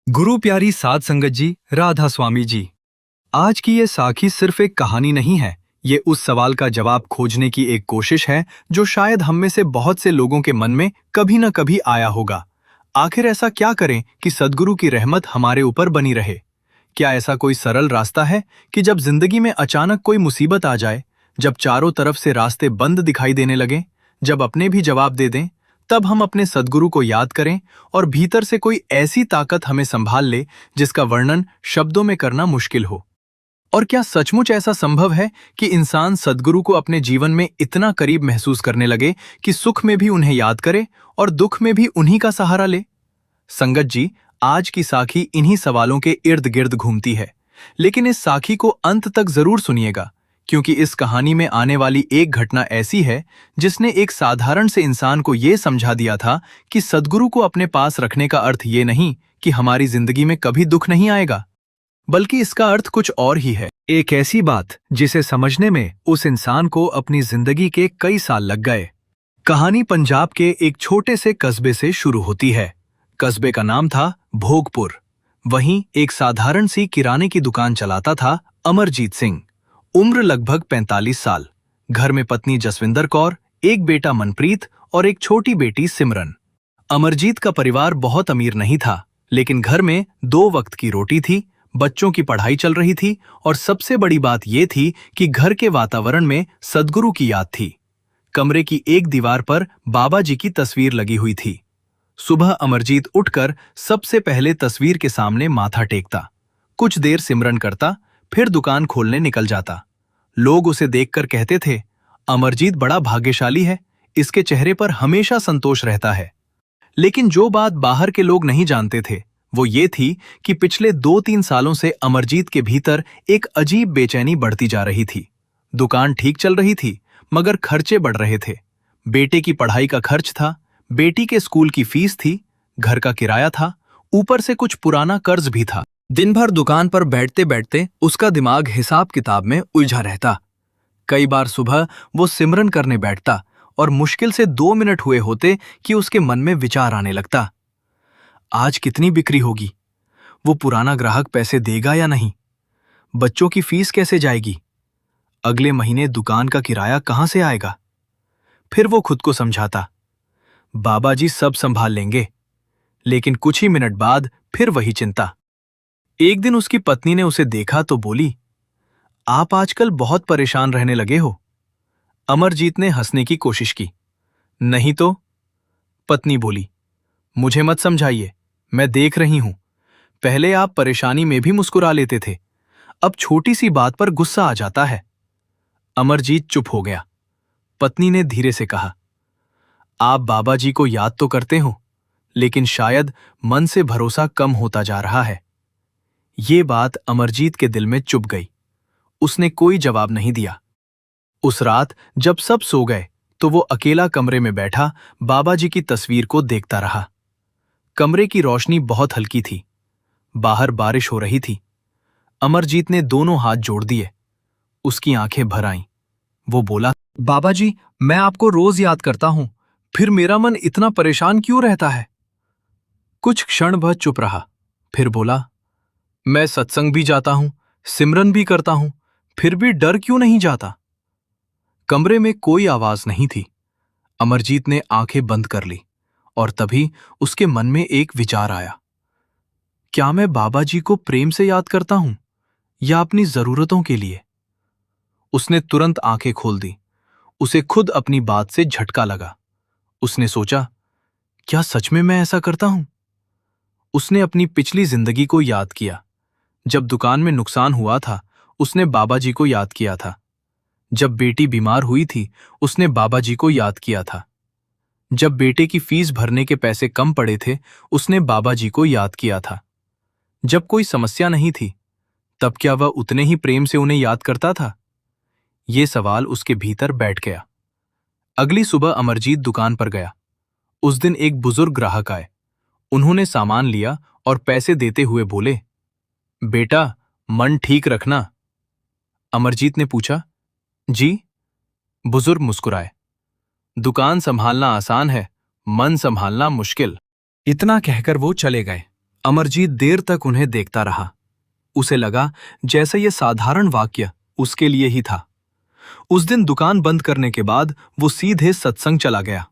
गुरु प्यारी साध संगत जी, राधा स्वामी जी। आज की ये साखी सिर्फ एक कहानी नहीं है, ये उस सवाल का जवाब खोजने की एक कोशिश है जो शायद हम में से बहुत से लोगों के मन में कभी न कभी आया होगा। आखिर ऐसा क्या करें कि सद्गुरु की रहमत हमारे ऊपर बनी रहे? क्या ऐसा कोई सरल रास्ता है कि जब जिंदगी में अचानक कोई मुसीबत आ जाए, जब चारों तरफ से रास्ते बंद दिखाई देने लगे, जब अपने भी जवाब दे दें, तब हम अपने सद्गुरु को याद करें और भीतर से कोई ऐसी ताकत हमें संभाल ले जिसका वर्णन शब्दों में करना मुश्किल हो? और क्या सचमुच ऐसा संभव है कि इंसान सद्गुरु को अपने जीवन में इतना करीब महसूस करने लगे कि सुख में भी उन्हें याद करे और दुख में भी उन्हीं का सहारा ले? संगत जी, आज की साखी इन्हीं सवालों के इर्द गिर्द घूमती है। लेकिन इस साखी को अंत तक जरूर सुनिएगा, क्योंकि इस कहानी में आने वाली एक घटना ऐसी है जिसने एक साधारण से इंसान को यह समझा दिया था कि सद्गुरु को अपने पास रखने का अर्थ ये नहीं कि हमारी जिंदगी में कभी दुख नहीं आएगा, बल्कि इसका अर्थ कुछ और ही है। एक ऐसी बात जिसे समझने में उस इंसान को अपनी जिंदगी के कई साल लग गए। कहानी पंजाब के एक छोटे से कस्बे से शुरू होती है। कस्बे का नाम था भोगपुर। वहीं एक साधारण सी किराने की दुकान चलाता था अमरजीत सिंह। उम्र लगभग 45 साल। घर में पत्नी जसविंदर कौर, एक बेटा मनप्रीत और एक छोटी बेटी सिमरन। अमरजीत का परिवार बहुत अमीर नहीं था, लेकिन घर में 2 वक्त की रोटी थी, बच्चों की पढ़ाई चल रही थी और सबसे बड़ी बात यह थी कि घर के वातावरण में सद्गुरु की याद थी। कमरे की एक दीवार पर बाबा जी की तस्वीर लगी हुई थी। सुबह अमरजीत उठकर सबसे पहले तस्वीर के सामने माथा टेकता, कुछ देर सिमरन करता, फिर दुकान खोलने निकल जाता। लोग उसे देखकर कहते थे, अमरजीत बड़ा भाग्यशाली है, इसके चेहरे पर हमेशा संतोष रहता है। लेकिन जो बात बाहर के लोग नहीं जानते थे वो ये थी कि पिछले 2-3 सालों से अमरजीत के भीतर एक अजीब बेचैनी बढ़ती जा रही थी। दुकान ठीक चल रही थी, मगर खर्चे बढ़ रहे थे। बेटे की पढ़ाई का खर्च था, बेटी के स्कूल की फीस थी, घर का किराया था, ऊपर से कुछ पुराना कर्ज भी था। दिन भर दुकान पर बैठते बैठते उसका दिमाग हिसाब किताब में उलझा रहता। कई बार सुबह वो सिमरन करने बैठता और मुश्किल से 2 मिनट हुए होते कि उसके मन में विचार आने लगता, आज कितनी बिक्री होगी? वो पुराना ग्राहक पैसे देगा या नहीं? बच्चों की फीस कैसे जाएगी? अगले महीने दुकान का किराया कहां से आएगा? फिर वो खुद को समझाता, बाबा जी सब संभाल लेंगे। लेकिन कुछ ही मिनट बाद फिर वही चिंता। एक दिन उसकी पत्नी ने उसे देखा तो बोली, आप आजकल बहुत परेशान रहने लगे हो। अमरजीत ने हंसने की कोशिश की। नहीं तो, पत्नी बोली, मुझे मत समझाइए, मैं देख रही हूं। पहले आप परेशानी में भी मुस्कुरा लेते थे, अब छोटी सी बात पर गुस्सा आ जाता है। अमरजीत चुप हो गया। पत्नी ने धीरे से कहा, आप बाबा जी को याद तो करते हो, लेकिन शायद मन से भरोसा कम होता जा रहा है। ये बात अमरजीत के दिल में चुभ गई। उसने कोई जवाब नहीं दिया। उस रात जब सब सो गए तो वो अकेला कमरे में बैठा बाबा जी की तस्वीर को देखता रहा। कमरे की रोशनी बहुत हल्की थी। बाहर बारिश हो रही थी। अमरजीत ने दोनों हाथ जोड़ दिए। उसकी आंखें भर आईं। वो बोला, बाबा जी, मैं आपको रोज याद करता हूं, फिर मेरा मन इतना परेशान क्यों रहता है? कुछ क्षण भर चुप रहा, फिर बोला, मैं सत्संग भी जाता हूं, सिमरन भी करता हूं, फिर भी डर क्यों नहीं जाता? कमरे में कोई आवाज नहीं थी। अमरजीत ने आंखें बंद कर ली और तभी उसके मन में एक विचार आया, क्या मैं बाबा जी को प्रेम से याद करता हूं या अपनी जरूरतों के लिए? उसने तुरंत आंखें खोल दी। उसे खुद अपनी बात से झटका लगा। उसने सोचा, क्या सच में मैं ऐसा करता हूं? उसने अपनी पिछली जिंदगी को याद किया। जब दुकान में नुकसान हुआ था, उसने बाबा जी को याद किया था। जब बेटी बीमार हुई थी, उसने बाबा जी को याद किया था। जब बेटे की फीस भरने के पैसे कम पड़े थे, उसने बाबा जी को याद किया था। जब कोई समस्या नहीं थी, तब क्या वह उतने ही प्रेम से उन्हें याद करता था? ये सवाल उसके भीतर बैठ गया। अगली सुबह अमरजीत दुकान पर गया। उस दिन एक बुजुर्ग ग्राहक आए। उन्होंने सामान लिया और पैसे देते हुए बोले, बेटा, मन ठीक रखना। अमरजीत ने पूछा, जी? बुजुर्ग मुस्कुराए, दुकान संभालना आसान है, मन संभालना मुश्किल। इतना कहकर वो चले गए। अमरजीत देर तक उन्हें देखता रहा। उसे लगा जैसे ये साधारण वाक्य उसके लिए ही था। उस दिन दुकान बंद करने के बाद वो सीधे सत्संग चला गया।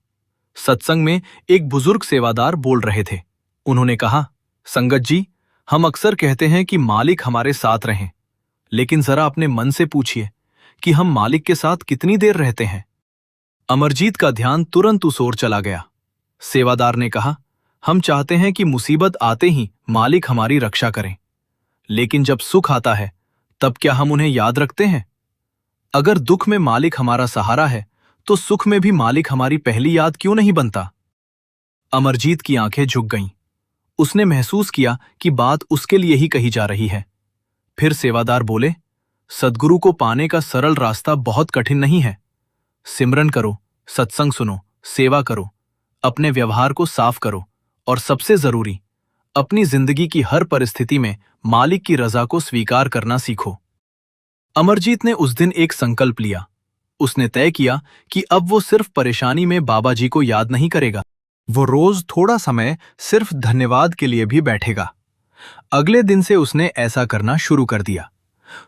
सत्संग में एक बुजुर्ग सेवादार बोल रहे थे। उन्होंने कहा, संगत जी, हम अक्सर कहते हैं कि मालिक हमारे साथ रहें, लेकिन जरा अपने मन से पूछिए कि हम मालिक के साथ कितनी देर रहते हैं। अमरजीत का ध्यान तुरंत उस ओर चला गया। सेवादार ने कहा, हम चाहते हैं कि मुसीबत आते ही मालिक हमारी रक्षा करें, लेकिन जब सुख आता है तब क्या हम उन्हें याद रखते हैं? अगर दुख में मालिक हमारा सहारा है तो सुख में भी मालिक हमारी पहली याद क्यों नहीं बनता? अमरजीत की आंखें झुक गईं। उसने महसूस किया कि बात उसके लिए ही कही जा रही है। फिर सेवादार बोले, सद्गुरु को पाने का सरल रास्ता बहुत कठिन नहीं है। सिमरन करो, सत्संग सुनो, सेवा करो, अपने व्यवहार को साफ करो और सबसे जरूरी, अपनी जिंदगी की हर परिस्थिति में मालिक की रजा को स्वीकार करना सीखो। अमरजीत ने उस दिन एक संकल्प लिया। उसने तय किया कि अब वो सिर्फ परेशानी में बाबा जी को याद नहीं करेगा, वो रोज थोड़ा समय सिर्फ धन्यवाद के लिए भी बैठेगा। अगले दिन से उसने ऐसा करना शुरू कर दिया।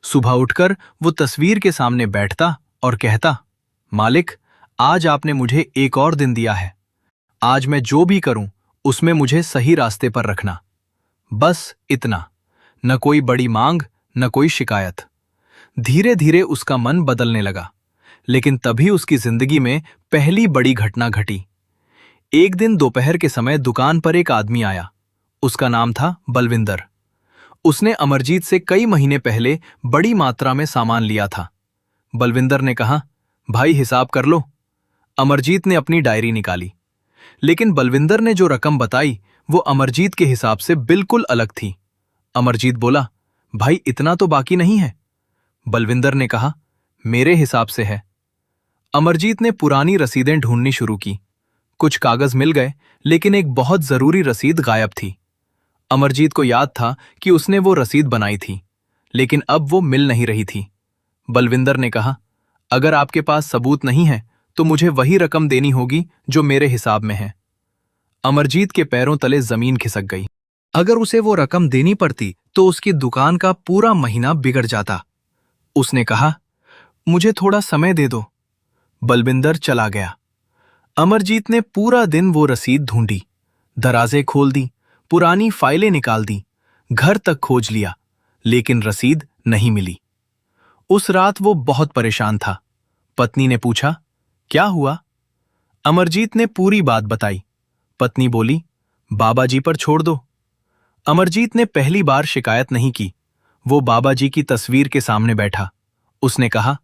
सुबह उठकर वो तस्वीर के सामने बैठता और कहता, मालिक, आज आपने मुझे एक और दिन दिया है। आज मैं जो भी करूं उसमें मुझे सही रास्ते पर रखना। बस इतना, न कोई बड़ी मांग, न कोई शिकायत। धीरे धीरे उसका मन बदलने लगा, लेकिन तभी उसकी जिंदगी में पहली बड़ी घटना घटी। एक दिन दोपहर के समय दुकान पर एक आदमी आया। उसका नाम था बलविंदर। उसने अमरजीत से कई महीने पहले बड़ी मात्रा में सामान लिया था। बलविंदर ने कहा, भाई हिसाब कर लो। अमरजीत ने अपनी डायरी निकाली, लेकिन बलविंदर ने जो रकम बताई वो अमरजीत के हिसाब से बिल्कुल अलग थी। अमरजीत बोला, भाई इतना तो बाकी नहीं है। बलविंदर ने कहा, मेरे हिसाब से है। अमरजीत ने पुरानी रसीदें ढूंढनी शुरू की। कुछ कागज मिल गए, लेकिन एक बहुत जरूरी रसीद गायब थी। अमरजीत को याद था कि उसने वो रसीद बनाई थी, लेकिन अब वो मिल नहीं रही थी। बलविंदर ने कहा, अगर आपके पास सबूत नहीं है तो मुझे वही रकम देनी होगी जो मेरे हिसाब में है। अमरजीत के पैरों तले जमीन खिसक गई। अगर उसे वो रकम देनी पड़ती तो उसकी दुकान का पूरा महीना बिगड़ जाता। उसने कहा, मुझे थोड़ा समय दे दो। बलविंदर चला गया। अमरजीत ने पूरा दिन वो रसीद ढूंढी, दराजें खोल दी, पुरानी फाइलें निकाल दी, घर तक खोज लिया, लेकिन रसीद नहीं मिली। उस रात वो बहुत परेशान था। पत्नी ने पूछा, क्या हुआ? अमरजीत ने पूरी बात बताई। पत्नी बोली, बाबा जी पर छोड़ दो। अमरजीत ने पहली बार शिकायत नहीं की। वो बाबा जी की तस्वीर के सामने बैठा। उसने कहा,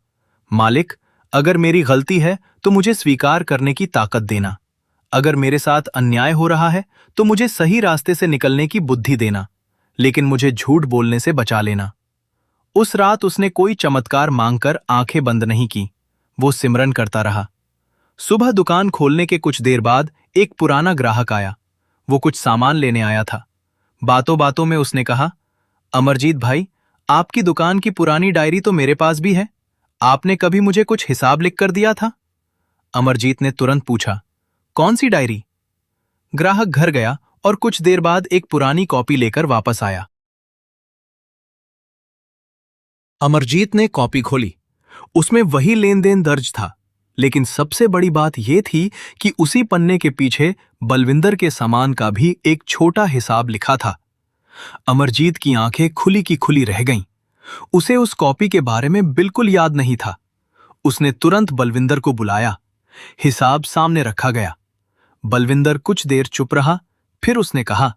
मालिक, अगर मेरी गलती है तो मुझे स्वीकार करने की ताकत देना। अगर मेरे साथ अन्याय हो रहा है तो मुझे सही रास्ते से निकलने की बुद्धि देना, लेकिन मुझे झूठ बोलने से बचा लेना। उस रात उसने कोई चमत्कार मांगकर आंखें बंद नहीं की। वो सिमरन करता रहा। सुबह दुकान खोलने के कुछ देर बाद एक पुराना ग्राहक आया। वो कुछ सामान लेने आया था। बातों बातों में उसने कहा, अमरजीत भाई, आपकी दुकान की पुरानी डायरी तो मेरे पास भी है। आपने कभी मुझे कुछ हिसाब लिख कर दिया था? अमरजीत ने तुरंत पूछा, कौन सी डायरी? ग्राहक घर गया और कुछ देर बाद एक पुरानी कॉपी लेकर वापस आया। अमरजीत ने कॉपी खोली। उसमें वही लेन देन दर्ज था, लेकिन सबसे बड़ी बात यह थी कि उसी पन्ने के पीछे बलविंदर के सामान का भी एक छोटा हिसाब लिखा था। अमरजीत की आंखें खुली की खुली रह गईं। उसे उस कॉपी के बारे में बिल्कुल याद नहीं था। उसने तुरंत बलविंदर को बुलाया। हिसाब सामने रखा गया। बलविंदर कुछ देर चुप रहा, फिर उसने कहा,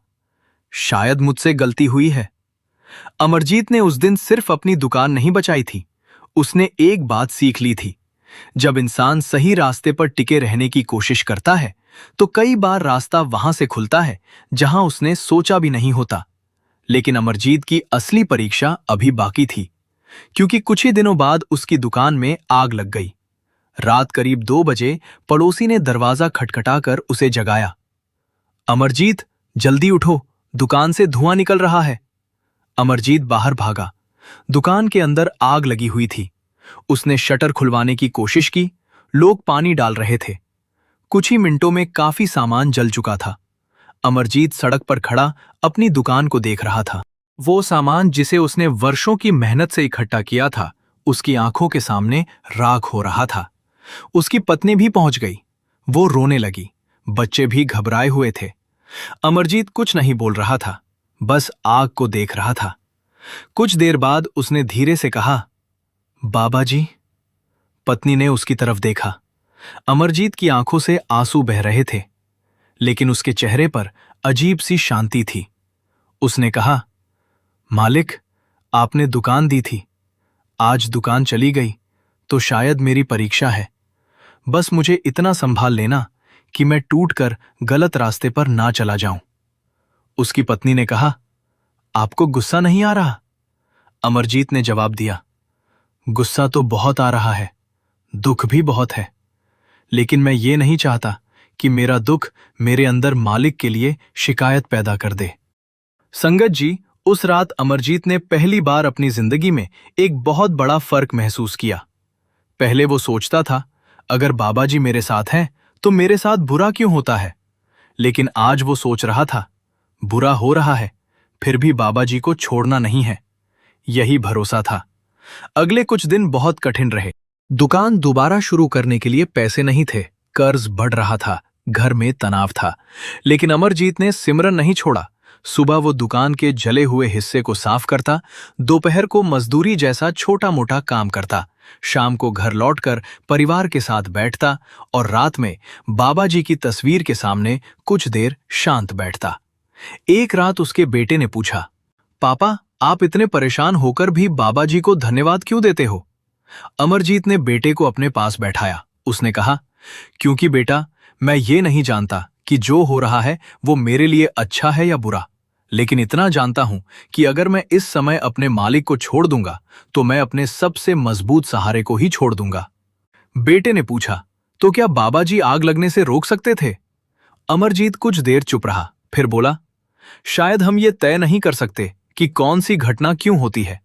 शायद मुझसे गलती हुई है। अमरजीत ने उस दिन सिर्फ अपनी दुकान नहीं बचाई थी, उसने एक बात सीख ली थी। जब इंसान सही रास्ते पर टिके रहने की कोशिश करता है तो कई बार रास्ता वहां से खुलता है जहां उसने सोचा भी नहीं होता। लेकिन अमरजीत की असली परीक्षा अभी बाकी थी, क्योंकि कुछ ही दिनों बाद उसकी दुकान में आग लग गई। रात करीब 2 बजे पड़ोसी ने दरवाजा खटखटाकर उसे जगाया। अमरजीत, जल्दी उठो, दुकान से धुआं निकल रहा है। अमरजीत बाहर भागा। दुकान के अंदर आग लगी हुई थी। उसने शटर खुलवाने की कोशिश की। लोग पानी डाल रहे थे। कुछ ही मिनटों में काफी सामान जल चुका था। अमरजीत सड़क पर खड़ा अपनी दुकान को देख रहा था। वो सामान जिसे उसने वर्षों की मेहनत से इकट्ठा किया था, उसकी आंखों के सामने राख हो रहा था। उसकी पत्नी भी पहुंच गई। वो रोने लगी। बच्चे भी घबराए हुए थे। अमरजीत कुछ नहीं बोल रहा था, बस आग को देख रहा था। कुछ देर बाद उसने धीरे से कहा, बाबा जी। पत्नी ने उसकी तरफ देखा। अमरजीत की आंखों से आंसू बह रहे थे, लेकिन उसके चेहरे पर अजीब सी शांति थी। उसने कहा, मालिक, आपने दुकान दी थी, आज दुकान चली गई तो शायद मेरी परीक्षा है। बस मुझे इतना संभाल लेना कि मैं टूटकर गलत रास्ते पर ना चला जाऊं। उसकी पत्नी ने कहा, आपको गुस्सा नहीं आ रहा? अमरजीत ने जवाब दिया, गुस्सा तो बहुत आ रहा है, दुख भी बहुत है, लेकिन मैं ये नहीं चाहता कि मेरा दुख मेरे अंदर मालिक के लिए शिकायत पैदा कर दे। संगत जी, उस रात अमरजीत ने पहली बार अपनी जिंदगी में एक बहुत बड़ा फर्क महसूस किया। पहले वो सोचता था, अगर बाबा जी मेरे साथ हैं तो मेरे साथ बुरा क्यों होता है। लेकिन आज वो सोच रहा था, बुरा हो रहा है, फिर भी बाबा जी को छोड़ना नहीं है। यही भरोसा था। अगले कुछ दिन बहुत कठिन रहे। दुकान दोबारा शुरू करने के लिए पैसे नहीं थे, कर्ज बढ़ रहा था, घर में तनाव था। लेकिन अमरजीत ने सिमरन नहीं छोड़ा। सुबह वो दुकान के जले हुए हिस्से को साफ करता, दोपहर को मजदूरी जैसा छोटा मोटा काम करता, शाम को घर लौटकर परिवार के साथ बैठता और रात में बाबा जी की तस्वीर के सामने कुछ देर शांत बैठता। एक रात उसके बेटे ने पूछा, पापा, आप इतने परेशान होकर भी बाबा जी को धन्यवाद क्यों देते हो? अमरजीत ने बेटे को अपने पास बैठाया। उसने कहा, क्योंकि बेटा, मैं ये नहीं जानता कि जो हो रहा है वो मेरे लिए अच्छा है या बुरा, लेकिन इतना जानता हूं कि अगर मैं इस समय अपने मालिक को छोड़ दूंगा तो मैं अपने सबसे मजबूत सहारे को ही छोड़ दूंगा। बेटे ने पूछा, तो क्या बाबा जी आग लगने से रोक सकते थे? अमरजीत कुछ देर चुप रहा, फिर बोला, शायद हम ये तय नहीं कर सकते कि कौन सी घटना क्यों होती है,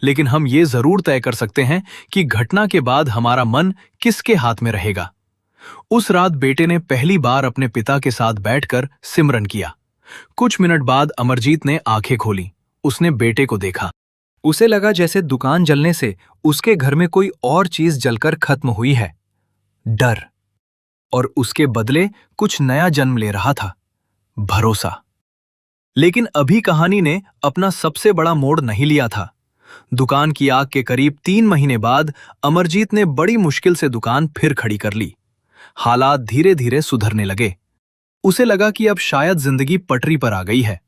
लेकिन हम ये जरूर तय कर सकते हैं कि घटना के बाद हमारा मन किसके हाथ में रहेगा। उस रात बेटे ने पहली बार अपने पिता के साथ बैठकर सिमरन किया। कुछ मिनट बाद अमरजीत ने आंखें खोली। उसने बेटे को देखा। उसे लगा जैसे दुकान जलने से उसके घर में कोई और चीज जलकर खत्म हुई है, डर। और उसके बदले कुछ नया जन्म ले रहा था, भरोसा। लेकिन अभी कहानी ने अपना सबसे बड़ा मोड़ नहीं लिया था। दुकान की आग के करीब 3 महीने बाद अमरजीत ने बड़ी मुश्किल से दुकान फिर खड़ी कर ली। हालात धीरे धीरे सुधरने लगे। उसे लगा कि अब शायद जिंदगी पटरी पर आ गई है।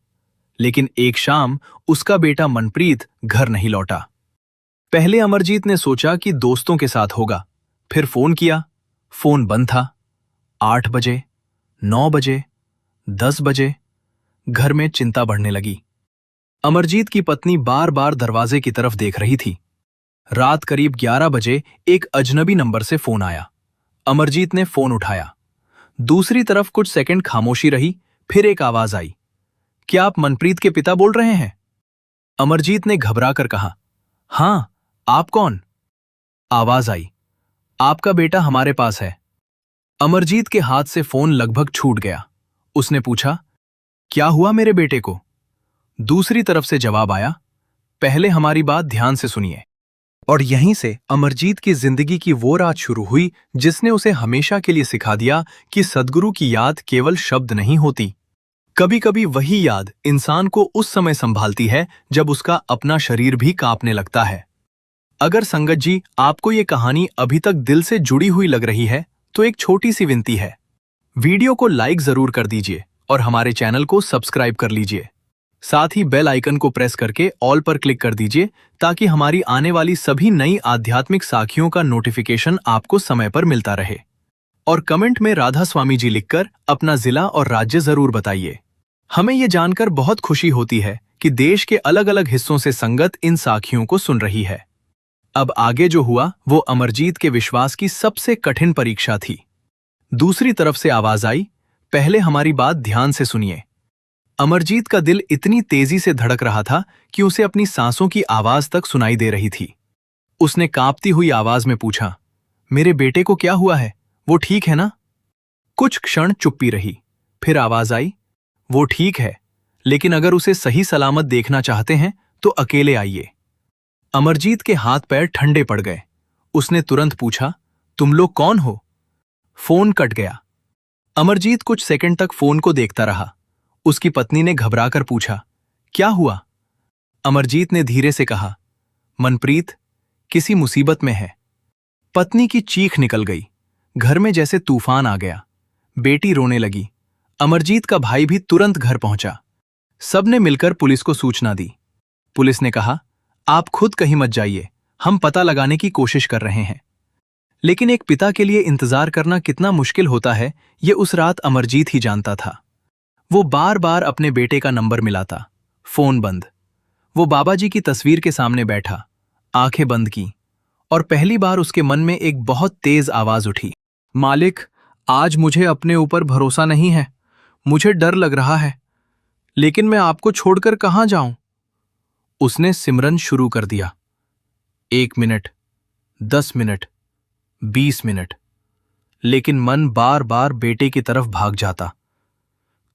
लेकिन एक शाम उसका बेटा मनप्रीत घर नहीं लौटा। पहले अमरजीत ने सोचा कि दोस्तों के साथ होगा, फिर फोन किया, फोन बंद था। 8 बजे, 9 बजे, 10 बजे, घर में चिंता बढ़ने लगी। अमरजीत की पत्नी बार बार दरवाजे की तरफ देख रही थी। रात करीब 11 बजे एक अजनबी नंबर से फोन आया। अमरजीत ने फोन उठाया। दूसरी तरफ कुछ सेकंड खामोशी रही, फिर एक आवाज आई, क्या आप मनप्रीत के पिता बोल रहे हैं? अमरजीत ने घबराकर कहा, हां, आप कौन? आवाज आई, आपका बेटा हमारे पास है। अमरजीत के हाथ से फोन लगभग छूट गया। उसने पूछा, क्या हुआ मेरे बेटे को? दूसरी तरफ से जवाब आया, पहले हमारी बात ध्यान से सुनिए। और यहीं से अमरजीत की जिंदगी की वो रात शुरू हुई जिसने उसे हमेशा के लिए सिखा दिया कि सद्गुरु की याद केवल शब्द नहीं होती। कभी कभी वही याद इंसान को उस समय संभालती है जब उसका अपना शरीर भी कांपने लगता है। अगर संगत जी आपको ये कहानी अभी तक दिल से जुड़ी हुई लग रही है तो एक छोटी सी विनती है, वीडियो को लाइक जरूर कर दीजिए और हमारे चैनल को सब्सक्राइब कर लीजिए। साथ ही बेल आइकन को प्रेस करके ऑल पर क्लिक कर दीजिए ताकि हमारी आने वाली सभी नई आध्यात्मिक साखियों का नोटिफिकेशन आपको समय पर मिलता रहे। और कमेंट में राधा स्वामी जी लिखकर अपना जिला और राज्य जरूर बताइए। हमें ये जानकर बहुत खुशी होती है कि देश के अलग अलग हिस्सों से संगत इन साखियों को सुन रही है। अब आगे जो हुआ वो अमरजीत के विश्वास की सबसे कठिन परीक्षा थी। दूसरी तरफ से आवाज आई, पहले हमारी बात ध्यान से सुनिए। अमरजीत का दिल इतनी तेजी से धड़क रहा था कि उसे अपनी सांसों की आवाज तक सुनाई दे रही थी। उसने कांपती हुई आवाज में पूछा, मेरे बेटे को क्या हुआ है? वो ठीक है ना? कुछ क्षण चुप्पी रही, फिर आवाज आई, वो ठीक है, लेकिन अगर उसे सही सलामत देखना चाहते हैं तो अकेले आइए। अमरजीत के हाथ पैर ठंडे पड़ गए। उसने तुरंत पूछा, तुम लोग कौन हो? फोन कट गया। अमरजीत कुछ सेकंड तक फोन को देखता रहा। उसकी पत्नी ने घबराकर पूछा, क्या हुआ? अमरजीत ने धीरे से कहा, मनप्रीत किसी मुसीबत में है। पत्नी की चीख निकल गई। घर में जैसे तूफान आ गया। बेटी रोने लगी। अमरजीत का भाई भी तुरंत घर पहुंचा। सबने मिलकर पुलिस को सूचना दी। पुलिस ने कहा, आप खुद कहीं मत जाइए, हम पता लगाने की कोशिश कर रहे हैं। लेकिन एक पिता के लिए इंतजार करना कितना मुश्किल होता है, ये उस रात अमरजीत ही जानता था। वो बार बार अपने बेटे का नंबर मिलाता, फोन बंद। वो बाबा जी की तस्वीर के सामने बैठा, आंखें बंद की, और पहली बार उसके मन में एक बहुत तेज आवाज उठी, मालिक, आज मुझे अपने ऊपर भरोसा नहीं है। मुझे डर लग रहा है, लेकिन मैं आपको छोड़कर कहां जाऊं? उसने सिमरन शुरू कर दिया। 1 मिनट, 10 मिनट, 20 मिनट, लेकिन मन बार बार बेटे की तरफ भाग जाता।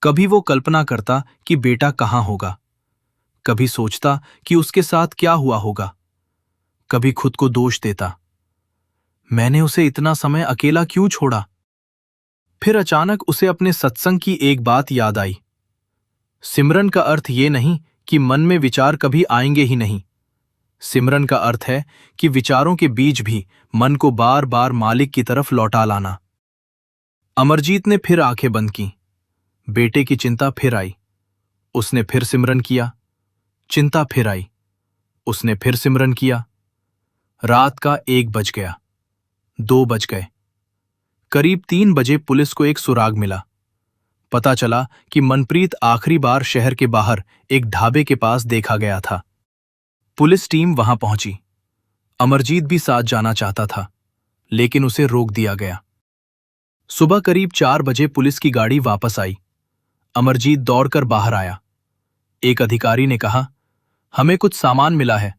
कभी वो कल्पना करता कि बेटा कहां होगा, कभी सोचता कि उसके साथ क्या हुआ होगा, कभी खुद को दोष देता, मैंने उसे इतना समय अकेला क्यों छोड़ा? फिर अचानक उसे अपने सत्संग की एक बात याद आई। सिमरन का अर्थ ये नहीं कि मन में विचार कभी आएंगे ही नहीं। सिमरन का अर्थ है कि विचारों के बीच भी मन को बार बार मालिक की तरफ लौटा लाना। अमरजीत ने फिर आंखें बंद की। बेटे की चिंता फिर आई। उसने फिर सिमरन किया। चिंता फिर आई। उसने फिर सिमरन किया। रात का 1 बज गया, 2 बज गए। करीब 3 बजे पुलिस को एक सुराग मिला। पता चला कि मनप्रीत आखिरी बार शहर के बाहर एक ढाबे के पास देखा गया था। पुलिस टीम वहां पहुंची। अमरजीत भी साथ जाना चाहता था, लेकिन उसे रोक दिया गया। सुबह करीब 4 बजे पुलिस की गाड़ी वापस आई। अमरजीत दौड़कर बाहर आया। एक अधिकारी ने कहा, हमें कुछ सामान मिला है,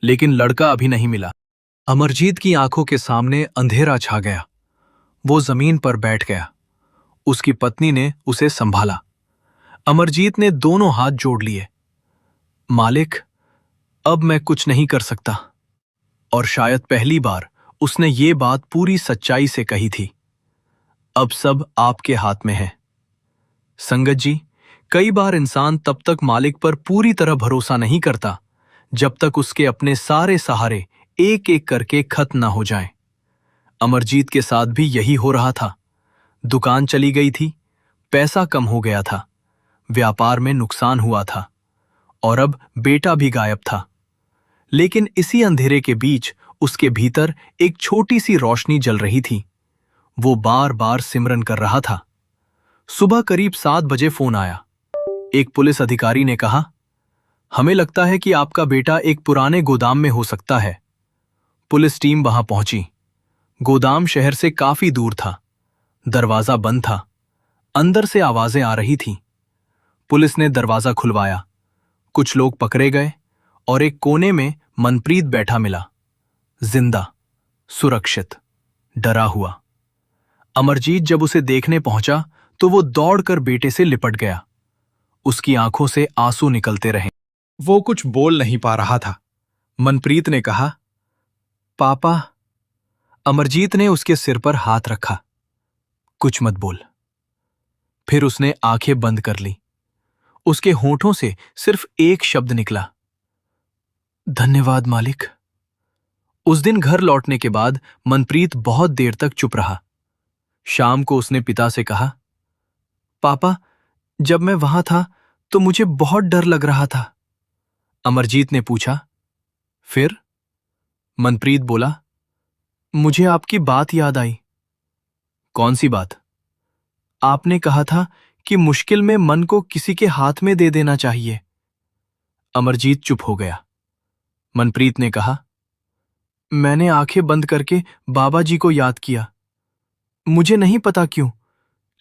लेकिन लड़का अभी नहीं मिला। अमरजीत की आंखों के सामने अंधेरा छा गया। वो जमीन पर बैठ गया। उसकी पत्नी ने उसे संभाला। अमरजीत ने दोनों हाथ जोड़ लिए। मालिक, अब मैं कुछ नहीं कर सकता। और शायद पहली बार उसने ये बात पूरी सच्चाई से कही थी। अब सब आपके हाथ में है। संगत जी, कई बार इंसान तब तक मालिक पर पूरी तरह भरोसा नहीं करता जब तक उसके अपने सारे सहारे एक एक करके खत्म ना हो जाएं। अमरजीत के साथ भी यही हो रहा था। दुकान चली गई थी, पैसा कम हो गया था, व्यापार में नुकसान हुआ था, और अब बेटा भी गायब था। लेकिन इसी अंधेरे के बीच उसके भीतर एक छोटी सी रोशनी जल रही थी। वो बार बार सिमरन कर रहा था। सुबह करीब 7 बजे फोन आया। एक पुलिस अधिकारी ने कहा, हमें लगता है कि आपका बेटा एक पुराने गोदाम में हो सकता है। पुलिस टीम वहां पहुंची। गोदाम शहर से काफी दूर था। दरवाजा बंद था। अंदर से आवाजें आ रही थीं। पुलिस ने दरवाजा खुलवाया। कुछ लोग पकड़े गए और एक कोने में मनप्रीत बैठा मिला, जिंदा, सुरक्षित, डरा हुआ। अमरजीत जब उसे देखने पहुंचा तो वो दौड़कर बेटे से लिपट गया। उसकी आंखों से आंसू निकलते रहे। वो कुछ बोल नहीं पा रहा था। मनप्रीत ने कहा, पापा। अमरजीत ने उसके सिर पर हाथ रखा। कुछ मत बोल। फिर उसने आंखें बंद कर ली। उसके होठों से सिर्फ एक शब्द निकला, धन्यवाद मालिक। उस दिन घर लौटने के बाद मनप्रीत बहुत देर तक चुप रहा। शाम को उसने पिता से कहा, पापा, जब मैं वहां था तो मुझे बहुत डर लग रहा था। अमरजीत ने पूछा, फिर? मनप्रीत बोला, मुझे आपकी बात याद आई। कौन सी बात? आपने कहा था कि मुश्किल में मन को किसी के हाथ में दे देना चाहिए। अमरजीत चुप हो गया। मनप्रीत ने कहा, मैंने आंखें बंद करके बाबा जी को याद किया। मुझे नहीं पता क्यों,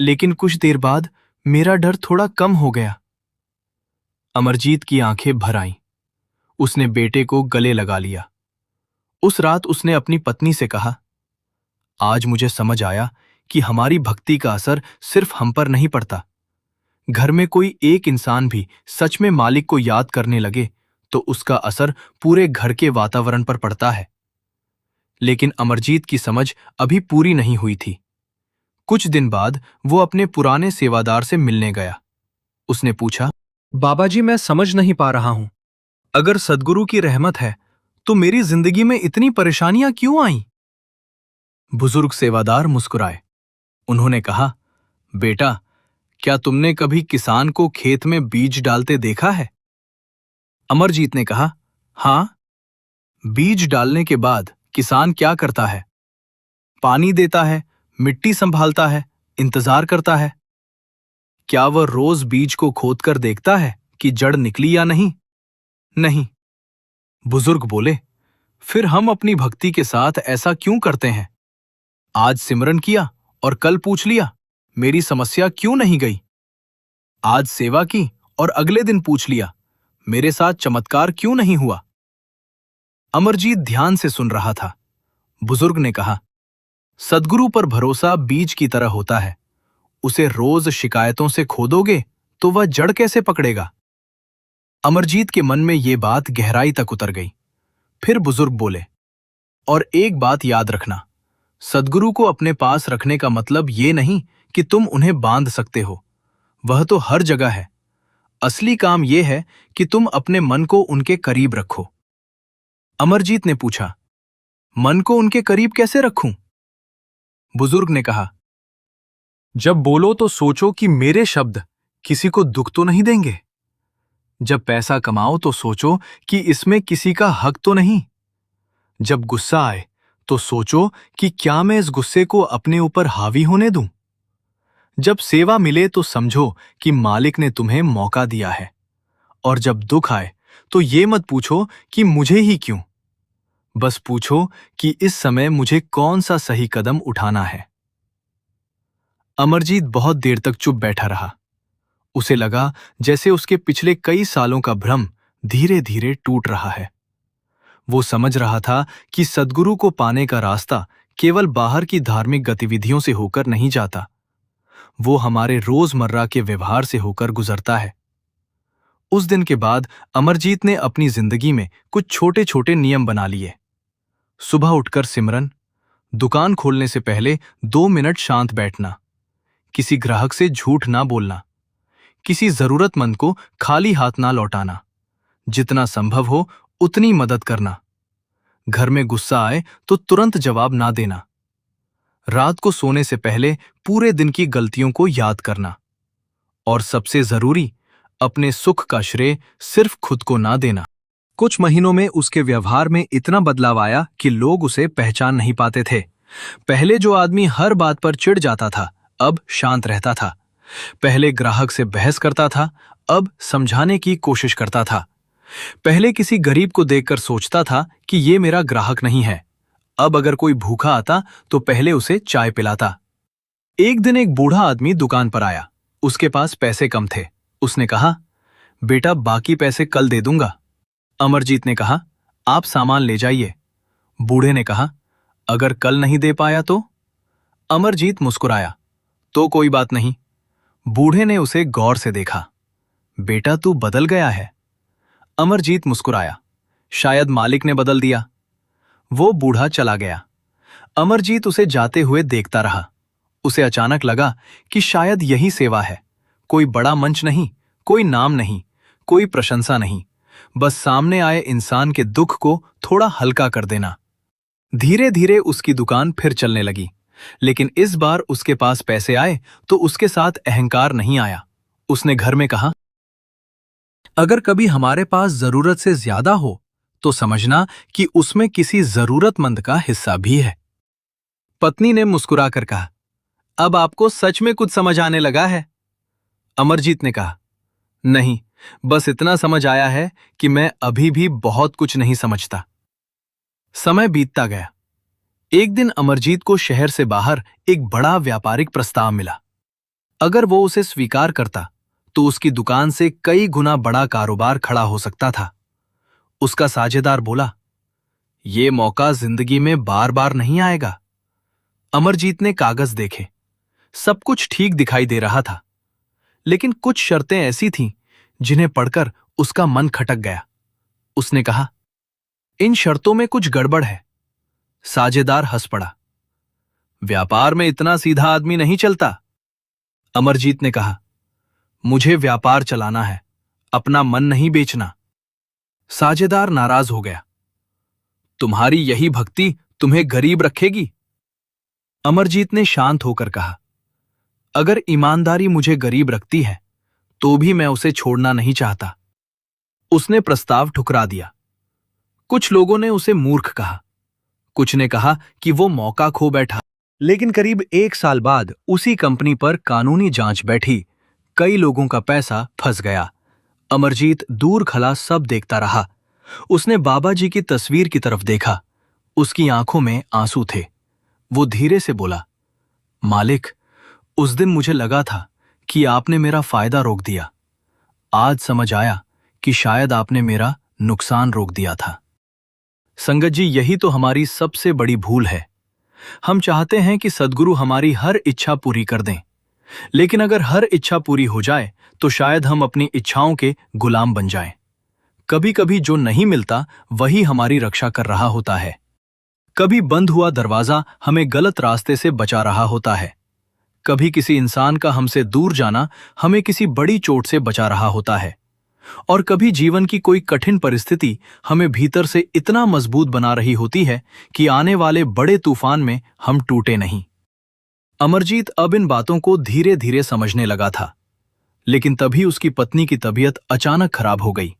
लेकिन कुछ देर बाद मेरा डर थोड़ा कम हो गया। अमरजीत की आंखें भर आईं। उसने बेटे को गले लगा लिया। उस रात उसने अपनी पत्नी से कहा, आज मुझे समझ आया कि हमारी भक्ति का असर सिर्फ हम पर नहीं पड़ता। घर में कोई एक इंसान भी सच में मालिक को याद करने लगे तो उसका असर पूरे घर के वातावरण पर पड़ता है। लेकिन अमरजीत की समझ अभी पूरी नहीं हुई थी। कुछ दिन बाद वो अपने पुराने सेवादार से मिलने गया। उसने पूछा, बाबा जी, मैं समझ नहीं पा रहा हूं, अगर सद्गुरु की रहमत है तो मेरी जिंदगी में इतनी परेशानियां क्यों आईं? बुजुर्ग सेवादार मुस्कुराए। उन्होंने कहा, बेटा, क्या तुमने कभी किसान को खेत में बीज डालते देखा है? अमरजीत ने कहा, हां। बीज डालने के बाद किसान क्या करता है? पानी देता है, मिट्टी संभालता है, इंतजार करता है। क्या वह रोज बीज को खोदकर देखता है कि जड़ निकली या नहीं? नहीं। बुजुर्ग बोले, फिर हम अपनी भक्ति के साथ ऐसा क्यों करते हैं? आज सिमरन किया और कल पूछ लिया, मेरी समस्या क्यों नहीं गई? आज सेवा की और अगले दिन पूछ लिया, मेरे साथ चमत्कार क्यों नहीं हुआ? अमरजीत ध्यान से सुन रहा था। बुजुर्ग ने कहा, सद्गुरु पर भरोसा बीज की तरह होता है। उसे रोज शिकायतों से खोदोगे तो वह जड़ कैसे पकड़ेगा? अमरजीत के मन में ये बात गहराई तक उतर गई। फिर बुजुर्ग बोले, और एक बात याद रखना, सद्गुरु को अपने पास रखने का मतलब ये नहीं कि तुम उन्हें बांध सकते हो। वह तो हर जगह है। असली काम यह है कि तुम अपने मन को उनके करीब रखो। अमरजीत ने पूछा, मन को उनके करीब कैसे रखूं? बुजुर्ग ने कहा, जब बोलो तो सोचो कि मेरे शब्द किसी को दुख तो नहीं देंगे। जब पैसा कमाओ तो सोचो कि इसमें किसी का हक तो नहीं। जब गुस्सा आए तो सोचो कि क्या मैं इस गुस्से को अपने ऊपर हावी होने दूं। जब सेवा मिले तो समझो कि मालिक ने तुम्हें मौका दिया है। और जब दुख आए तो ये मत पूछो कि मुझे ही क्यों, बस पूछो कि इस समय मुझे कौन सा सही कदम उठाना है। अमरजीत बहुत देर तक चुप बैठा रहा। उसे लगा जैसे उसके पिछले कई सालों का भ्रम धीरे धीरे टूट रहा है। वो समझ रहा था कि सद्गुरु को पाने का रास्ता केवल बाहर की धार्मिक गतिविधियों से होकर नहीं जाता, वो हमारे रोजमर्रा के व्यवहार से होकर गुजरता है। उस दिन के बाद अमरजीत ने अपनी जिंदगी में कुछ छोटे छोटे नियम बना लिए। सुबह उठकर सिमरन, दुकान खोलने से पहले 2 मिनट शांत बैठना, किसी ग्राहक से झूठ ना बोलना, किसी जरूरतमंद को खाली हाथ ना लौटाना, जितना संभव हो उतनी मदद करना, घर में गुस्सा आए तो तुरंत जवाब ना देना, रात को सोने से पहले पूरे दिन की गलतियों को याद करना, और सबसे जरूरी, अपने सुख का श्रेय सिर्फ खुद को ना देना। कुछ महीनों में उसके व्यवहार में इतना बदलाव आया कि लोग उसे पहचान नहीं पाते थे। पहले जो आदमी हर बात पर चिढ़ जाता था, अब शांत रहता था। पहले ग्राहक से बहस करता था, अब समझाने की कोशिश करता था। पहले किसी गरीब को देखकर सोचता था कि ये मेरा ग्राहक नहीं है, अब अगर कोई भूखा आता तो पहले उसे चाय पिलाता। एक दिन एक बूढ़ा आदमी दुकान पर आया। उसके पास पैसे कम थे। उसने कहा, बेटा, बाकी पैसे कल दे दूंगा। अमरजीत ने कहा, आप सामान ले जाइए। बूढ़े ने कहा, अगर कल नहीं दे पाया तो? अमरजीत मुस्कुराया, तो कोई बात नहीं। बूढ़े ने उसे गौर से देखा। बेटा, तू बदल गया है। अमरजीत मुस्कुराया, शायद मालिक ने बदल दिया। वो बूढ़ा चला गया। अमरजीत उसे जाते हुए देखता रहा। उसे अचानक लगा कि शायद यही सेवा है। कोई बड़ा मंच नहीं, कोई नाम नहीं, कोई प्रशंसा नहीं, बस सामने आए इंसान के दुख को थोड़ा हल्का कर देना। धीरे धीरे उसकी दुकान फिर चलने लगी, लेकिन इस बार उसके पास पैसे आए तो उसके साथ अहंकार नहीं आया। उसने घर में कहा, अगर कभी हमारे पास जरूरत से ज्यादा हो तो समझना कि उसमें किसी जरूरतमंद का हिस्सा भी है। पत्नी ने मुस्कुराकर कहा, अब आपको सच में कुछ समझ आने लगा है। अमरजीत ने कहा, नहीं, बस इतना समझ आया है कि मैं अभी भी बहुत कुछ नहीं समझता। समय बीतता गया। एक दिन अमरजीत को शहर से बाहर एक बड़ा व्यापारिक प्रस्ताव मिला। अगर वो उसे स्वीकार करता तो उसकी दुकान से कई गुना बड़ा कारोबार खड़ा हो सकता था। उसका साझेदार बोला, ये मौका जिंदगी में बार बार नहीं आएगा। अमरजीत ने कागज देखे। सब कुछ ठीक दिखाई दे रहा था, लेकिन कुछ शर्तें ऐसी थीं जिन्हें पढ़कर उसका मन खटक गया। उसने कहा, इन शर्तों में कुछ गड़बड़ है। साझेदार हंस पड़ा। व्यापार में इतना सीधा आदमी नहीं चलता। अमरजीत ने कहा, मुझे व्यापार चलाना है, अपना मन नहीं बेचना। साझेदार नाराज हो गया। तुम्हारी यही भक्ति तुम्हें गरीब रखेगी। अमरजीत ने शांत होकर कहा, अगर ईमानदारी मुझे गरीब रखती है तो भी मैं उसे छोड़ना नहीं चाहता। उसने प्रस्ताव ठुकरा दिया। कुछ लोगों ने उसे मूर्ख कहा, कुछ ने कहा कि वो मौका खो बैठा। लेकिन करीब 1 साल बाद उसी कंपनी पर कानूनी जांच बैठी। कई लोगों का पैसा फंस गया। अमरजीत दूर खड़ा सब देखता रहा। उसने बाबा जी की तस्वीर की तरफ देखा। उसकी आंखों में आंसू थे। वो धीरे से बोला, मालिक, उस दिन मुझे लगा था कि आपने मेरा फायदा रोक दिया। आज समझ आया कि शायद आपने मेरा नुकसान रोक दिया था। संगत जी, यही तो हमारी सबसे बड़ी भूल है। हम चाहते हैं कि सद्गुरु हमारी हर इच्छा पूरी कर दें, लेकिन अगर हर इच्छा पूरी हो जाए तो शायद हम अपनी इच्छाओं के गुलाम बन जाएं। कभी कभी जो नहीं मिलता वही हमारी रक्षा कर रहा होता है। कभी बंद हुआ दरवाजा हमें गलत रास्ते से बचा रहा होता है। कभी किसी इंसान का हमसे दूर जाना हमें किसी बड़ी चोट से बचा रहा होता है। और कभी जीवन की कोई कठिन परिस्थिति हमें भीतर से इतना मजबूत बना रही होती है कि आने वाले बड़े तूफान में हम टूटे नहीं। अमरजीत अब इन बातों को धीरे धीरे समझने लगा था, लेकिन तभी उसकी पत्नी की तबीयत अचानक खराब हो गई।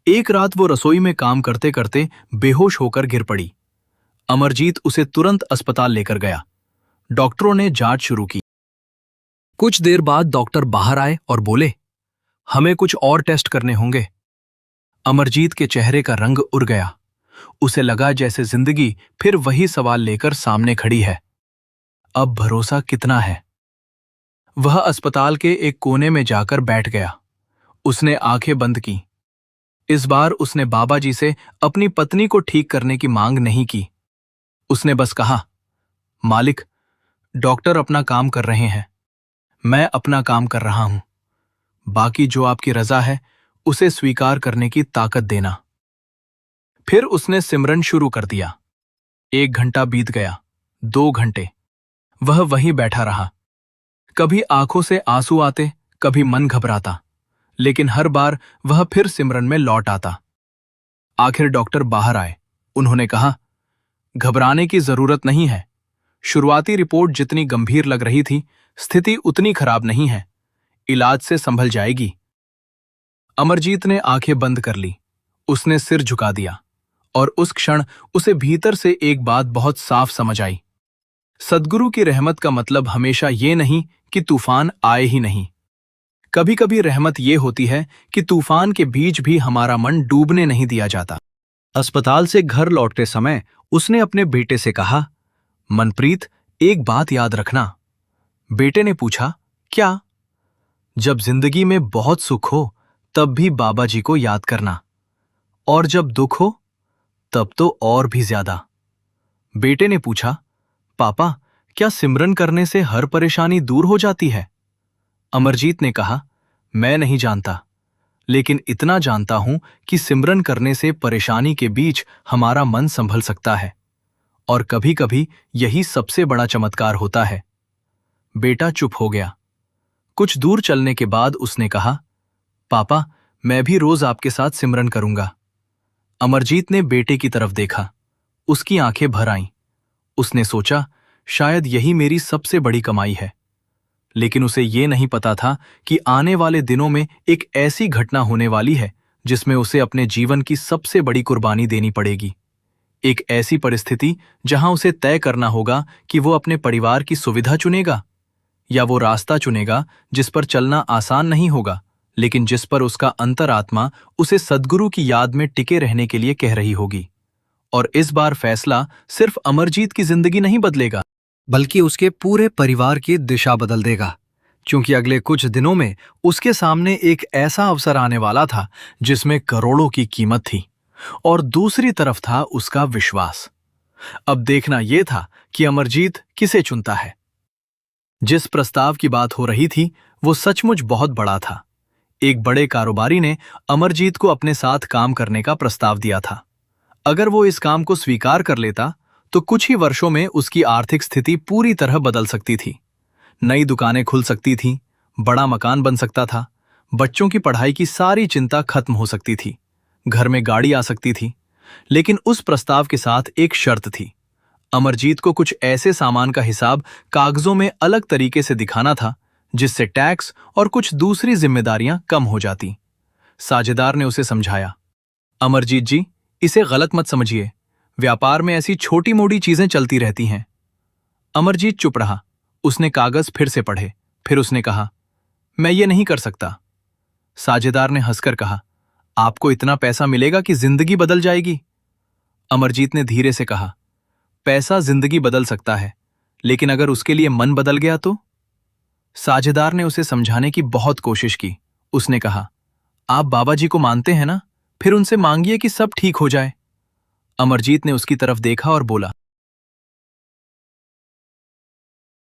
एक रात वो रसोई में काम करते करते बेहोश होकर गिर पड़ी। अमरजीत उसे तुरंत अस्पताल लेकर गया। डॉक्टरों ने जांच शुरू की। कुछ देर बाद डॉक्टर बाहर आए और बोले, हमें कुछ और टेस्ट करने होंगे। अमरजीत के चेहरे का रंग उड़ गया। उसे लगा जैसे जिंदगी फिर वही सवाल लेकर सामने खड़ी है, अब भरोसा कितना है। वह अस्पताल के एक कोने में जाकर बैठ गया। उसने आंखें बंद की। इस बार उसने बाबा जी से अपनी पत्नी को ठीक करने की मांग नहीं की। उसने बस कहा, मालिक, डॉक्टर अपना काम कर रहे हैं, मैं अपना काम कर रहा हूं। बाकी जो आपकी रजा है उसे स्वीकार करने की ताकत देना। फिर उसने सिमरन शुरू कर दिया। 1 घंटा बीत गया, 2 घंटे। वह वहीं बैठा रहा। कभी आंखों से आंसू आते, कभी मन घबराता, लेकिन हर बार वह फिर सिमरन में लौट आता। आखिर डॉक्टर बाहर आए। उन्होंने कहा, घबराने की जरूरत नहीं है। शुरुआती रिपोर्ट जितनी गंभीर लग रही थी, स्थिति उतनी खराब नहीं है। इलाज से संभल जाएगी। अमरजीत ने आंखें बंद कर ली। उसने सिर झुका दिया और उस क्षण उसे भीतर से एक बात बहुत साफ समझ आई। सद्गुरु की रहमत का मतलब हमेशा ये नहीं कि तूफान आए ही नहीं। कभी कभी रहमत ये होती है कि तूफान के बीच भी हमारा मन डूबने नहीं दिया जाता। अस्पताल से घर लौटते समय उसने अपने बेटे से कहा, मनप्रीत, एक बात याद रखना। बेटे ने पूछा, क्या? जब जिंदगी में बहुत सुख हो तब भी बाबा जी को याद करना, और जब दुख हो तब तो और भी ज्यादा। बेटे ने पूछा, पापा, क्या सिमरन करने से हर परेशानी दूर हो जाती है? अमरजीत ने कहा, मैं नहीं जानता, लेकिन इतना जानता हूं कि सिमरन करने से परेशानी के बीच हमारा मन संभल सकता है, और कभी कभी यही सबसे बड़ा चमत्कार होता है। बेटा चुप हो गया। कुछ दूर चलने के बाद उसने कहा, पापा, मैं भी रोज आपके साथ सिमरन करूंगा। अमरजीत ने बेटे की तरफ देखा। उसकी आंखें भर आईं। उसने सोचा, शायद यही मेरी सबसे बड़ी कमाई है। लेकिन उसे ये नहीं पता था कि आने वाले दिनों में एक ऐसी घटना होने वाली है जिसमें उसे अपने जीवन की सबसे बड़ी कुर्बानी देनी पड़ेगी। एक ऐसी परिस्थिति जहां उसे तय करना होगा कि वो अपने परिवार की सुविधा चुनेगा या वो रास्ता चुनेगा जिस पर चलना आसान नहीं होगा, लेकिन जिस पर उसका अंतरात्मा उसे सद्गुरु की याद में टिके रहने के लिए कह रही होगी। और इस बार फैसला सिर्फ अमरजीत की जिंदगी नहीं बदलेगा, बल्कि उसके पूरे परिवार की दिशा बदल देगा, क्योंकि अगले कुछ दिनों में उसके सामने एक ऐसा अवसर आने वाला था जिसमें करोड़ों की कीमत थी, और दूसरी तरफ था उसका विश्वास। अब देखना यह था कि अमरजीत किसे चुनता है। जिस प्रस्ताव की बात हो रही थी वो सचमुच बहुत बड़ा था। एक बड़े कारोबारी ने अमरजीत को अपने साथ काम करने का प्रस्ताव दिया था। अगर वो इस काम को स्वीकार कर लेता तो कुछ ही वर्षों में उसकी आर्थिक स्थिति पूरी तरह बदल सकती थी। नई दुकानें खुल सकती थीं, बड़ा मकान बन सकता था, बच्चों की पढ़ाई की सारी चिंता खत्म हो सकती थी, घर में गाड़ी आ सकती थी। लेकिन उस प्रस्ताव के साथ एक शर्त थी। अमरजीत को कुछ ऐसे सामान का हिसाब कागजों में अलग तरीके से दिखाना था जिससे टैक्स और कुछ दूसरी जिम्मेदारियां कम हो जाती। साझेदार ने उसे समझाया, अमरजीत जी, इसे गलत मत समझिए, व्यापार में ऐसी छोटी मोटी चीजें चलती रहती हैं। अमरजीत चुप रहा। उसने कागज फिर से पढ़े, फिर उसने कहा, मैं ये नहीं कर सकता। साझेदार ने हंसकर कहा, आपको इतना पैसा मिलेगा कि जिंदगी बदल जाएगी। अमरजीत ने धीरे से कहा, पैसा जिंदगी बदल सकता है, लेकिन अगर उसके लिए मन बदल गया तो? साझेदार ने उसे समझाने की बहुत कोशिश की। उसने कहा, आप बाबा जी को मानते हैं ना, फिर उनसे मांगिए कि सब ठीक हो जाए। अमरजीत ने उसकी तरफ देखा और बोला,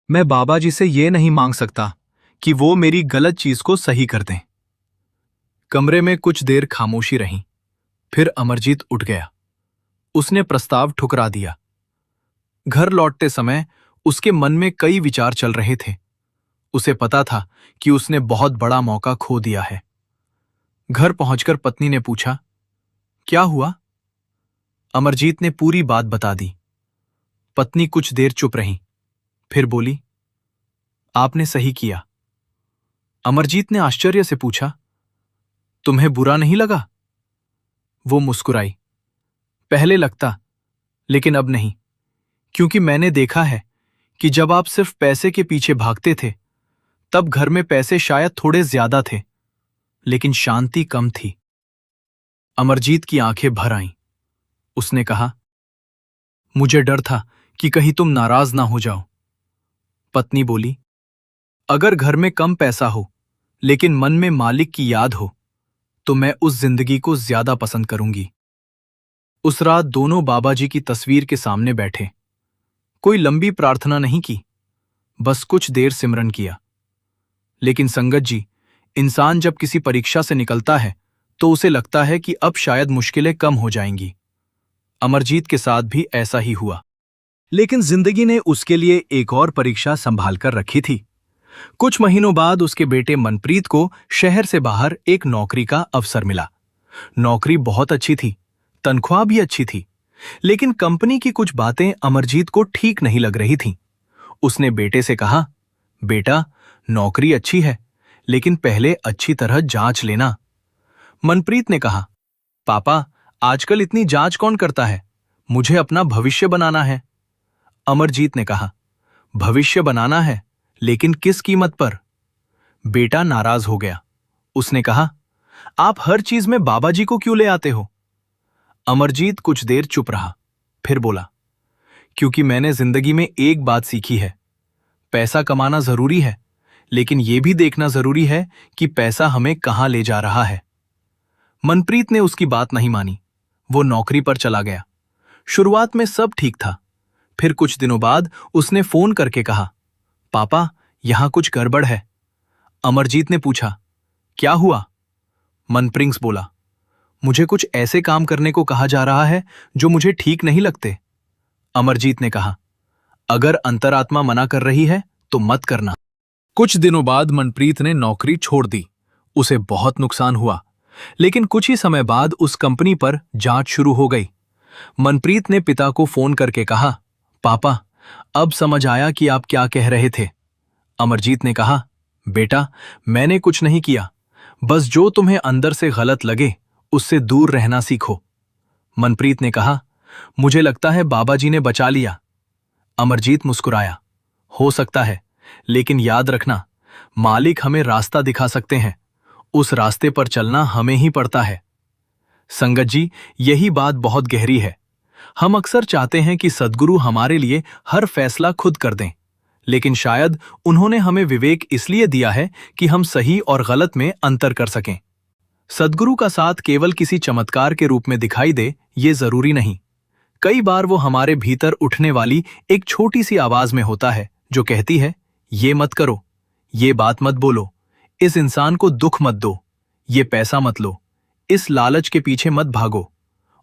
मैं बाबा जी से ये नहीं मांग सकता कि वो मेरी गलत चीज को सही कर दें। कमरे में कुछ देर खामोशी रही। फिर अमरजीत उठ गया। उसने प्रस्ताव ठुकरा दिया। घर लौटते समय उसके मन में कई विचार चल रहे थे। उसे पता था कि उसने बहुत बड़ा मौका खो दिया है। घर पहुंचकर पत्नी ने पूछा, क्या हुआ? अमरजीत ने पूरी बात बता दी। पत्नी कुछ देर चुप रही, फिर बोली, आपने सही किया। अमरजीत ने आश्चर्य से पूछा, तुम्हें बुरा नहीं लगा? वो मुस्कुराई, पहले लगता, लेकिन अब नहीं, क्योंकि मैंने देखा है कि जब आप सिर्फ पैसे के पीछे भागते थे तब घर में पैसे शायद थोड़े ज्यादा थे, लेकिन शांति कम थी। अमरजीत की आंखें भर आईं। उसने कहा, मुझे डर था कि कहीं तुम नाराज ना हो जाओ। पत्नी बोली, अगर घर में कम पैसा हो लेकिन मन में मालिक की याद हो तो मैं उस जिंदगी को ज्यादा पसंद करूंगी। उस रात दोनों बाबा जी की तस्वीर के सामने बैठे। कोई लंबी प्रार्थना नहीं की, बस कुछ देर सिमरन किया। लेकिन संगत जी, इंसान जब किसी परीक्षा से निकलता है तो उसे लगता है कि अब शायद मुश्किलें कम हो जाएंगी। अमरजीत के साथ भी ऐसा ही हुआ। लेकिन जिंदगी ने उसके लिए एक और परीक्षा संभाल कर रखी थी। कुछ महीनों बाद उसके बेटे मनप्रीत को शहर से बाहर एक नौकरी का अवसर मिला। नौकरी बहुत अच्छी थी, तनख्वाह भी अच्छी थी, लेकिन कंपनी की कुछ बातें अमरजीत को ठीक नहीं लग रही थीं। उसने बेटे से कहा, बेटा, नौकरी अच्छी है, लेकिन पहले अच्छी तरह जांच लेना। मनप्रीत ने कहा, पापा, आजकल इतनी जांच कौन करता है? मुझे अपना भविष्य बनाना है। अमरजीत ने कहा, भविष्य बनाना है, लेकिन किस कीमत पर? बेटा नाराज हो गया। उसने कहा, आप हर चीज में बाबा जी को क्यों ले आते हो? अमरजीत कुछ देर चुप रहा, फिर बोला, क्योंकि मैंने जिंदगी में एक बात सीखी है, पैसा कमाना जरूरी है, लेकिन यह भी देखना जरूरी है कि पैसा हमें कहां ले जा रहा है। मनप्रीत ने उसकी बात नहीं मानी। वो नौकरी पर चला गया। शुरुआत में सब ठीक था। फिर कुछ दिनों बाद उसने फोन करके कहा, पापा, यहां कुछ गड़बड़ है। अमरजीत ने पूछा, क्या हुआ? मनप्रिंग्स बोला, मुझे कुछ ऐसे काम करने को कहा जा रहा है जो मुझे ठीक नहीं लगते। अमरजीत ने कहा, अगर अंतरात्मा मना कर रही है तो मत करना। कुछ दिनों बाद मनप्रीत ने नौकरी छोड़ दी। उसे बहुत नुकसान हुआ, लेकिन कुछ ही समय बाद उस कंपनी पर जांच शुरू हो गई। मनप्रीत ने पिता को फोन करके कहा, पापा, अब समझ आया कि आप क्या कह रहे थे। अमरजीत ने कहा, बेटा, मैंने कुछ नहीं किया, बस जो तुम्हें अंदर से गलत लगे उससे दूर रहना सीखो। मनप्रीत ने कहा, मुझे लगता है बाबा जी ने बचा लिया। अमरजीत मुस्कुराया, हो सकता है, लेकिन याद रखना, मालिक हमें रास्ता दिखा सकते हैं, उस रास्ते पर चलना हमें ही पड़ता है। संगत जी, यही बात बहुत गहरी है। हम अक्सर चाहते हैं कि सद्गुरु हमारे लिए हर फैसला खुद कर दें, लेकिन शायद उन्होंने हमें विवेक इसलिए दिया है कि हम सही और गलत में अंतर कर सकें। सद्गुरु का साथ केवल किसी चमत्कार के रूप में दिखाई दे, ये जरूरी नहीं। कई बार वो हमारे भीतर उठने वाली एक छोटी सी आवाज में होता है जो कहती है, ये मत करो, ये बात मत बोलो, इस इंसान को दुख मत दो, ये पैसा मत लो, इस लालच के पीछे मत भागो।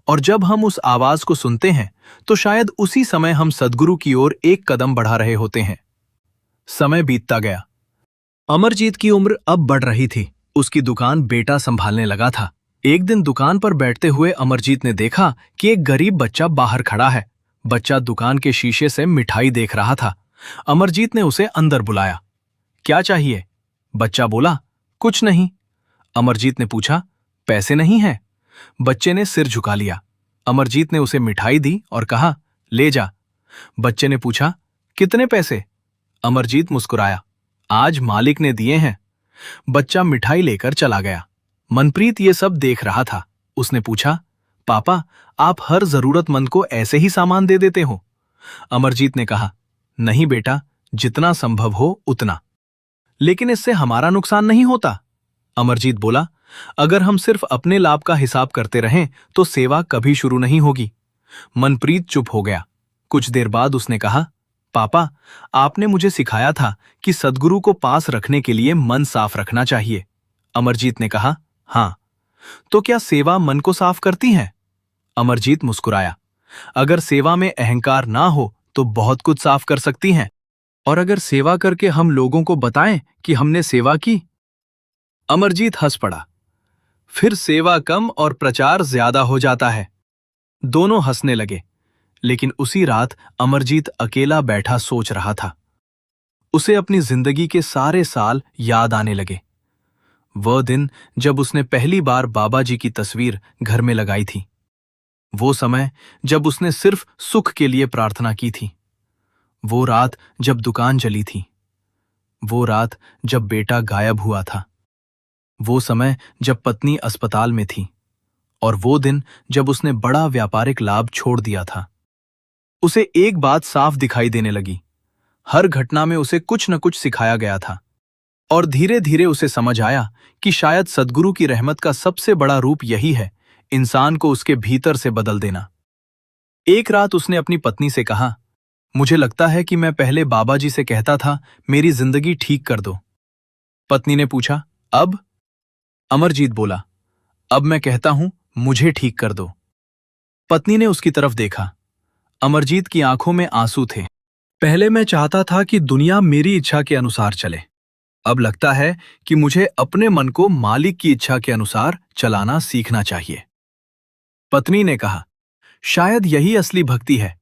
और जब हम उस आवाज को सुनते हैं तो शायद उसी समय हम सद्गुरु की ओर एक कदम बढ़ा रहे होते हैं। समय बीतता गया। अमरजीत की उम्र अब बढ़ रही थी। उसकी दुकान बेटा संभालने लगा था। एक दिन दुकान पर बैठते हुए अमरजीत ने देखा कि एक गरीब बच्चा बाहर खड़ा है। बच्चा दुकान के शीशे से मिठाई देख रहा था। अमरजीत ने उसे अंदर बुलाया। क्या चाहिए? बच्चा बोला, कुछ नहीं। अमरजीत ने पूछा, पैसे नहीं हैं? बच्चे ने सिर झुका लिया। अमरजीत ने उसे मिठाई दी और कहा, ले जा। बच्चे ने पूछा, कितने पैसे? अमरजीत मुस्कुराया, आज मालिक ने दिए हैं। बच्चा मिठाई लेकर चला गया। मनप्रीत ये सब देख रहा था। उसने पूछा, पापा, आप हर जरूरतमंद को ऐसे ही सामान दे देते हो? अमरजीत ने कहा, नहीं बेटा, जितना संभव हो उतना। लेकिन इससे हमारा नुकसान नहीं होता? अमरजीत बोला, अगर हम सिर्फ अपने लाभ का हिसाब करते रहें तो सेवा कभी शुरू नहीं होगी। मनप्रीत चुप हो गया। कुछ देर बाद उसने कहा, पापा, आपने मुझे सिखाया था कि सद्गुरु को पास रखने के लिए मन साफ रखना चाहिए। अमरजीत ने कहा, हाँ। तो क्या सेवा मन को साफ करती है? अमरजीत मुस्कुराया, अगर सेवा में अहंकार ना हो तो बहुत कुछ साफ कर सकती हैं। और अगर सेवा करके हम लोगों को बताएं कि हमने सेवा की? अमरजीत हंस पड़ा। फिर सेवा कम और प्रचार ज्यादा हो जाता है। दोनों हंसने लगे। लेकिन उसी रात अमरजीत अकेला बैठा सोच रहा था। उसे अपनी जिंदगी के सारे साल याद आने लगे। वह दिन जब उसने पहली बार बाबा जी की तस्वीर घर में लगाई थी। वो समय जब उसने सिर्फ सुख के लिए प्रार्थना की थी। वो रात जब दुकान जली थी। वो रात जब बेटा गायब हुआ था। वो समय जब पत्नी अस्पताल में थी। और वो दिन जब उसने बड़ा व्यापारिक लाभ छोड़ दिया था। उसे एक बात साफ दिखाई देने लगी। हर घटना में उसे कुछ न कुछ सिखाया गया था। और धीरे धीरे उसे समझ आया कि शायद सद्गुरु की रहमत का सबसे बड़ा रूप यही है, इंसान को उसके भीतर से बदल देना। एक रात उसने अपनी पत्नी से कहा, मुझे लगता है कि मैं पहले बाबा जी से कहता था, मेरी जिंदगी ठीक कर दो। पत्नी ने पूछा, अब? अमरजीत बोला, अब मैं कहता हूं, मुझे ठीक कर दो। पत्नी ने उसकी तरफ देखा। अमरजीत की आंखों में आंसू थे। पहले मैं चाहता था कि दुनिया मेरी इच्छा के अनुसार चले। अब लगता है कि मुझे अपने मन को मालिक की इच्छा के अनुसार चलाना सीखना चाहिए। पत्नी ने कहा, शायद यही असली भक्ति है।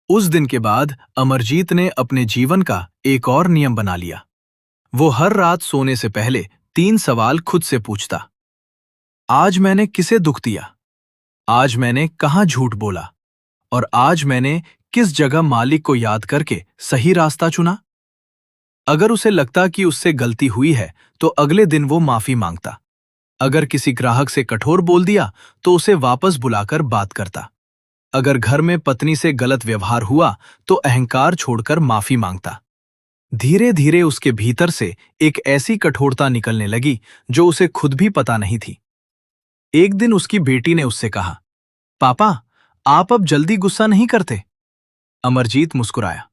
उस दिन के बाद अमरजीत ने अपने जीवन का एक और नियम बना लिया। वो हर रात सोने से पहले 3 सवाल खुद से पूछता। आज मैंने किसे दुख दिया? आज मैंने कहां झूठ बोला? और आज मैंने किस जगह मालिक को याद करके सही रास्ता चुना? अगर उसे लगता कि उससे गलती हुई है तो अगले दिन वो माफी मांगता। अगर किसी ग्राहक से कठोर बोल दिया तो उसे वापस बुलाकर बात करता। अगर घर में पत्नी से गलत व्यवहार हुआ तो अहंकार छोड़कर माफी मांगता। धीरे धीरे उसके भीतर से एक ऐसी कठोरता निकलने लगी जो उसे खुद भी पता नहीं थी। एक दिन उसकी बेटी ने उससे कहा, पापा, आप अब जल्दी गुस्सा नहीं करते? अमरजीत मुस्कुराया,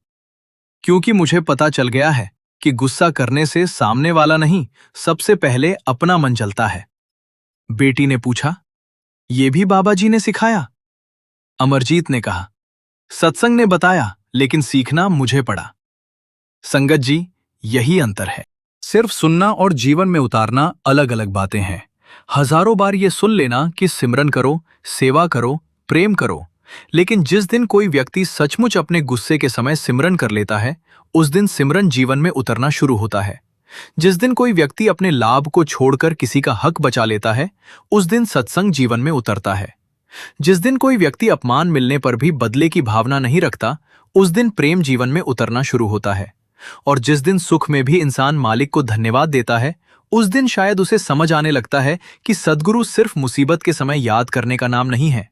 क्योंकि मुझे पता चल गया है कि गुस्सा करने से सामने वाला नहीं, सबसे पहले अपना मन जलता है। बेटी ने पूछा, ये भी बाबा जी ने सिखाया? अमरजीत ने कहा, सत्संग ने बताया, लेकिन सीखना मुझे पड़ा। संगत जी, यही अंतर है। सिर्फ सुनना और जीवन में उतारना अलग अलग बातें हैं। हजारों बार ये सुन लेना कि सिमरन करो, सेवा करो, प्रेम करो, लेकिन जिस दिन कोई व्यक्ति सचमुच अपने गुस्से के समय सिमरन कर लेता है, उस दिन सिमरन जीवन में उतरना शुरू होता है। जिस दिन कोई व्यक्ति अपने लाभ को छोड़कर किसी का हक बचा लेता है, उस दिन सत्संग जीवन में उतरता है। जिस दिन कोई व्यक्ति अपमान मिलने पर भी बदले की भावना नहीं रखता, उस दिन प्रेम जीवन में उतरना शुरू होता है। और जिस दिन सुख में भी इंसान मालिक को धन्यवाद देता है, उस दिन शायद उसे समझ आने लगता है कि सद्गुरु सिर्फ मुसीबत के समय याद करने का नाम नहीं है,